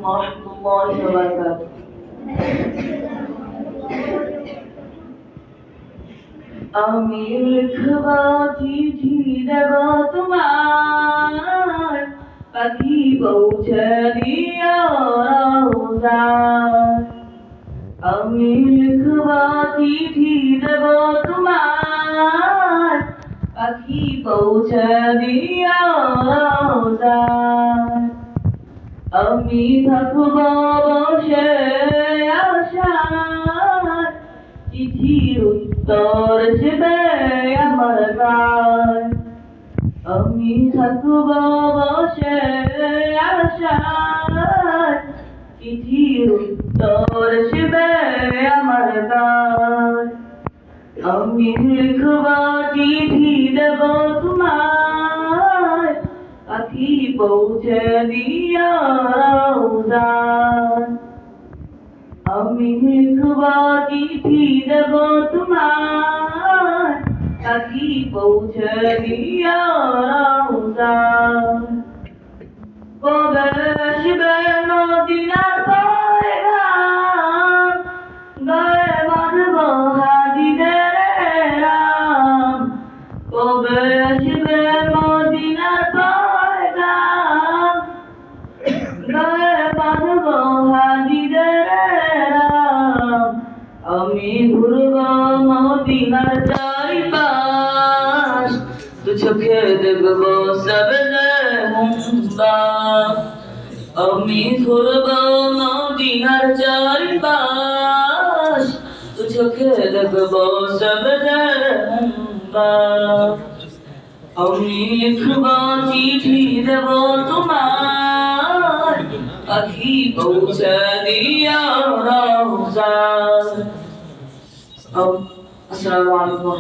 ওয়া রাহমাতুল্লাহি ওয়া বারাকাতুহু। আমি লিখব চিঠি দেব তোমার, পাখি পৌঁছে দিও রওজায়। আমি লিখব চিঠি দেব তোমার, পাখি পৌঁছে দিও রওজায়। আমি থাকব বসে আশায়, চিঠির উত্তর আসবে আমার গায়। আমি থাকব বসে আশায়, চিঠির উত্তর আসবে আমার গায়। আমি লিখব চিঠি দেব তোমায়, পাখি পৌঁছে দিও রওজায়। আমি লিখব চিঠি দেব তোমায়, পাখি পৌঁছে দিও রওজায়। কবে আসবে মদিনার পয়গাম, গায়ে বাঁধব হাজিদের রাম। কবে আসবে মদিনার পয়গাম, গায়ে বাঁধব হাজিদের রাম। আমি ঘুরব মদিনার চারিপাশ, দু চোখে দেখব সবজে মুম্বা। আমি ঘুরব মদিনার চারিপাশ, দু চোখে দেখব সবজে মুম্বা। আমি লিখব চিঠি দেব তোমার, পাখি পৌঁছে দিও রওজায়। আসসালামু আলাইকুম।